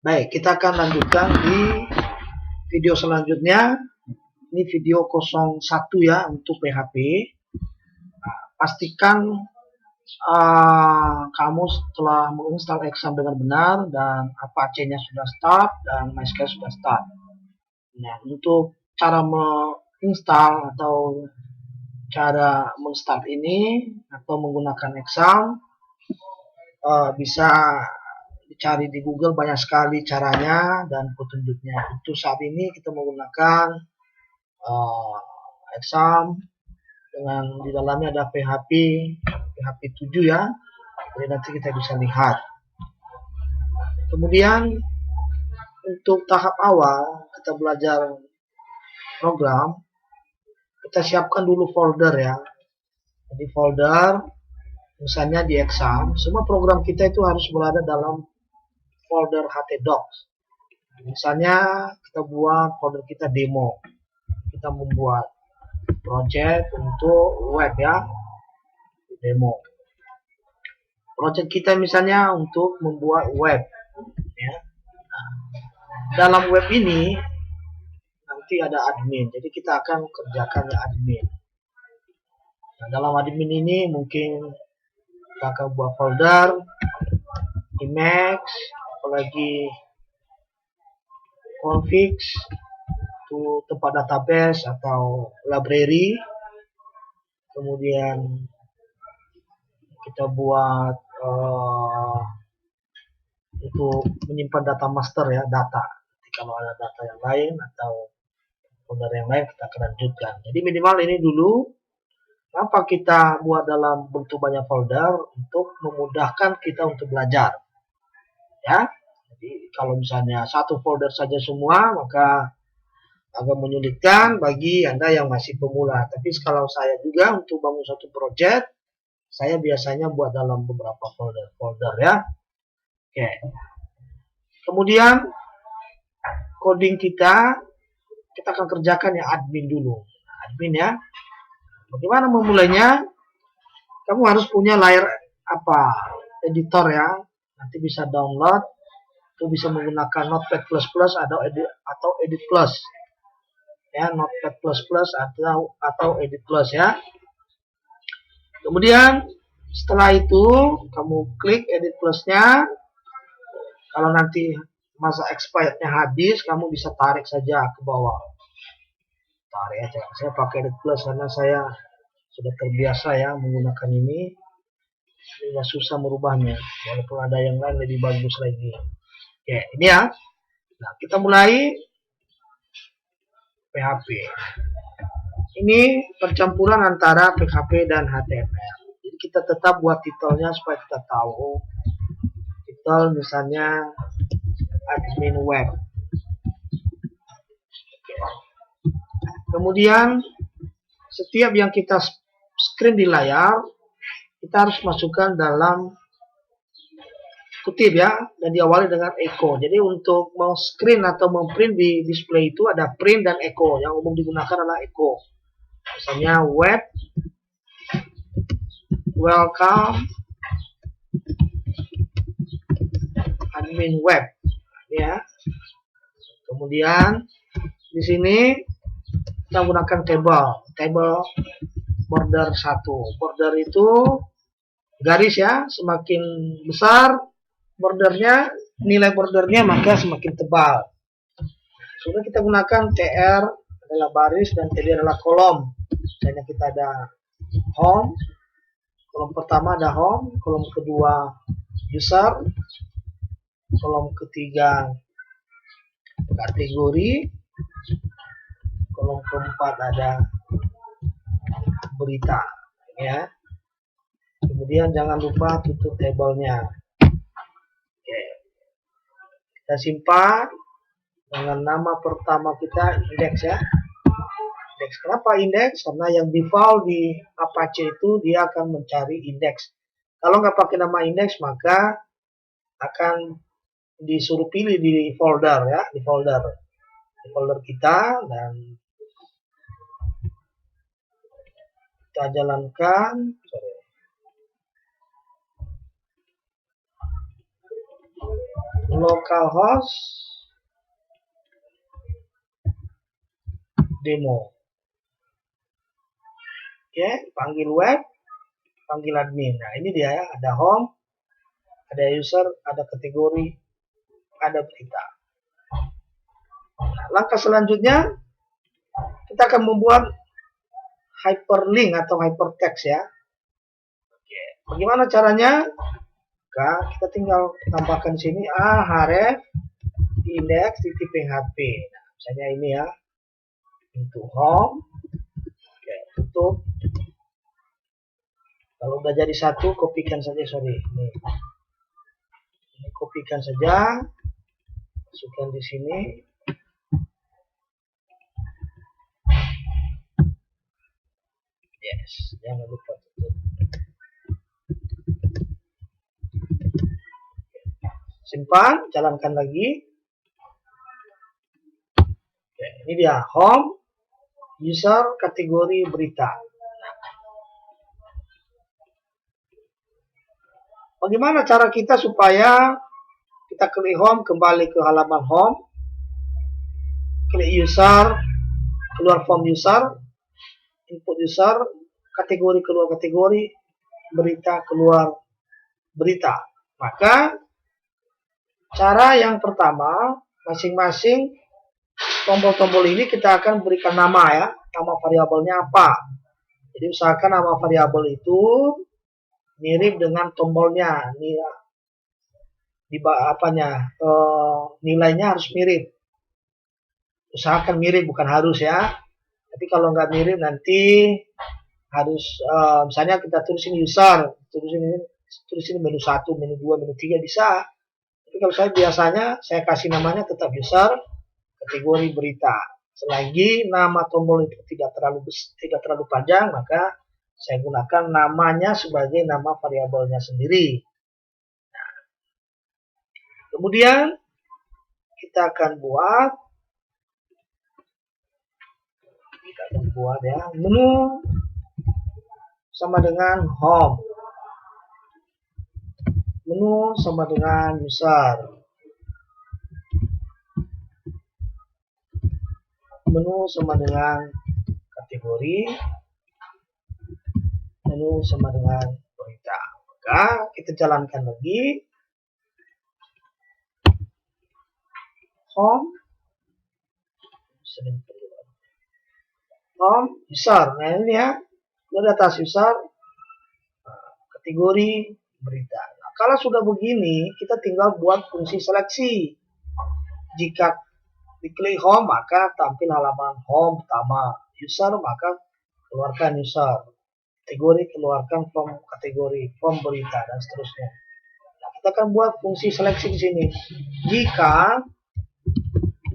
Baik, kita akan lanjutkan di video selanjutnya. Ini video 01 ya untuk PHP. Nah, pastikan kamu setelah menginstal Exam dengan benar dan Apache-nya sudah start dan MySQL sudah start. Nah, untuk cara menginstal atau cara menstart ini atau menggunakan Exam bisa dicari di Google, banyak sekali caranya dan petunjuknya. Untuk saat ini kita menggunakan Exam dengan di dalamnya ada PHP 7 ya. Jadi nanti kita bisa lihat. Kemudian untuk tahap awal kita belajar program, kita siapkan dulu folder ya. Jadi folder misalnya di Exam, semua program kita itu harus berada dalam folder htdocs. Misalnya kita buat folder kita demo, kita membuat project untuk web ya, demo. Project kita misalnya untuk membuat web ya. Nah, dalam web ini nanti ada admin, jadi kita akan kerjakan admin. Nah, dalam admin ini mungkin kita akan buat folder Emacs, apalagi config itu tempat database atau library. Kemudian kita buat untuk menyimpan data master ya, data. Jadi kalau ada data yang lain atau folder yang lain kita akan lanjutkan. Jadi minimal ini dulu. Kenapa kita buat dalam bentuk banyak folder? Untuk memudahkan kita untuk belajar. Ya. Jadi kalau misalnya satu folder saja semua, maka agak menyulitkan bagi Anda yang masih pemula. Tapi kalau saya juga untuk bangun satu project, saya biasanya buat dalam beberapa folder ya. Oke. Kemudian coding kita akan kerjakan ya admin dulu. Admin ya. Bagaimana memulainya? Kamu harus punya layar editor ya. Nanti bisa download. Itu bisa menggunakan Notepad++ atau Edit Plus. Ya, Notepad++ atau Edit Plus ya. Kemudian setelah itu kamu klik Edit Plus-nya. Kalau nanti masa expirednya habis, kamu bisa tarik saja ke bawah. Tarik aja. Saya pakai Edit Plus karena saya sudah terbiasa ya menggunakan ini. Tidak susah merubahnya, walaupun ada yang lain lebih bagus lagi. Oke, ini ya. Nah, kita mulai PHP. Ini percampuran antara PHP dan HTML. Jadi kita tetap buat titelnya supaya kita tahu. Titel misalnya admin web. Kemudian setiap yang kita screen di layar, kita harus masukkan dalam kutip ya, dan diawali dengan echo. Jadi untuk mau screen atau memprint di display itu ada print dan echo. Yang umum digunakan adalah echo. Misalnya web, welcome, admin web ya. Kemudian di sini kita gunakan table border 1. Border itu garis ya, semakin besar bordernya, nilai bordernya maka semakin tebal. Sudah kita gunakan tr adalah baris dan td adalah kolom. Misalnya kita ada home, kolom pertama ada home, kolom kedua user, kolom ketiga kategori, kolom keempat ada berita ya. Kemudian jangan lupa tutup tabelnya. Oke. Kita simpan dengan nama pertama kita indeks ya. Indeks. Kenapa indeks? Karena yang default di Apache itu dia akan mencari indeks. Kalau nggak pakai nama indeks maka akan disuruh pilih di folder ya, di folder kita, dan kita jalankan. localhost demo. Oke, panggil web, panggil admin. Nah, ini dia ya, ada home, ada user, ada kategori, ada berita. Nah, langkah selanjutnya kita akan membuat hyperlink atau hypertext ya. Oke, bagaimana caranya? Nah, kita tinggal tambahkan sini href index titik php. Nah, misalnya ini ya, untuk home. Oke, tutup. Kalau udah jadi satu, kopikan saja, ini kopikan saja, masukkan di sini. Yes, jangan lupa tutup. Simpan, jalankan lagi. Oke, ini dia home, user, kategori, berita. Bagaimana cara kita supaya kita klik home, kembali ke halaman home, klik user, keluar form user, input user, kategori keluar kategori, berita keluar berita. Maka cara yang pertama, masing-masing tombol-tombol ini kita akan berikan nama ya, nama variabelnya apa. Jadi usahakan nama variabel itu mirip dengan tombolnya, nilainya harus mirip. Usahakan mirip, bukan harus ya. Tapi kalau nggak mirip nanti harus misalnya kita tulisin user, tulisin menu 1, menu 2, menu 3 bisa. Tapi kalau saya biasanya saya kasih namanya tetap user, kategori berita. Selagi nama tombol itu tidak terlalu panjang, maka saya gunakan namanya sebagai nama variabelnya sendiri. Nah, kemudian kita akan buat ya, menu sama dengan home, menu sama dengan user, menu sama dengan kategori, menu sama dengan berita. Maka kita jalankan lagi home, user. Nah ini ya, di atas user, kategori, berita. Nah, kalau sudah begini, kita tinggal buat fungsi seleksi. Jika diklik home, maka tampil halaman home pertama. User, maka keluarkan user. Kategori, keluarkan form kategori, form berita, dan seterusnya. Nah, kita akan buat fungsi seleksi di sini. Jika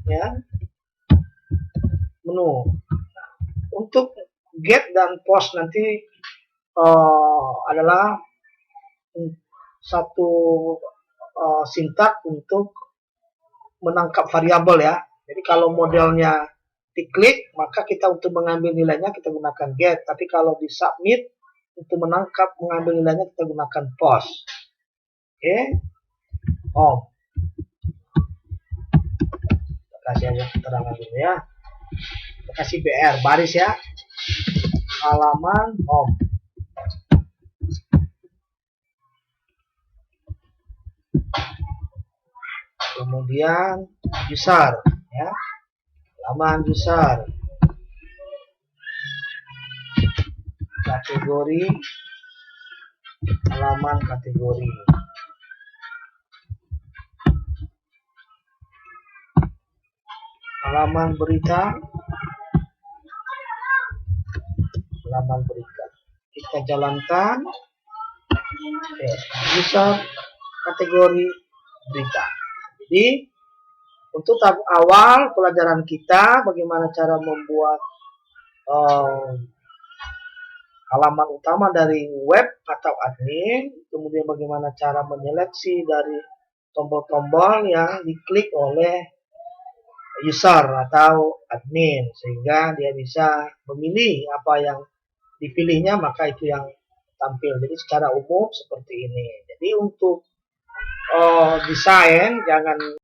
ya, menu. Nah, untuk get dan post nanti adalah satu sintak untuk menangkap variabel ya. Jadi kalau modelnya diklik, maka kita untuk mengambil nilainya kita gunakan get. Tapi kalau di submit, untuk mengambil nilainya kita gunakan post. Oke. Kita kasih aja keterangan dulu ya. Kita kasih BR, baris ya. Halaman home. Kemudian user ya, halaman user, kategori, halaman kategori, halaman berita, halaman berita. Kita jalankan user, kategori, berita. Jadi untuk tahap awal pelajaran kita bagaimana cara membuat halaman utama dari web atau admin, kemudian bagaimana cara menyeleksi dari tombol-tombol yang diklik oleh user atau admin sehingga dia bisa memilih apa yang dipilihnya, maka itu yang tampil. Jadi secara umum seperti ini. Jadi untuk desain, jangan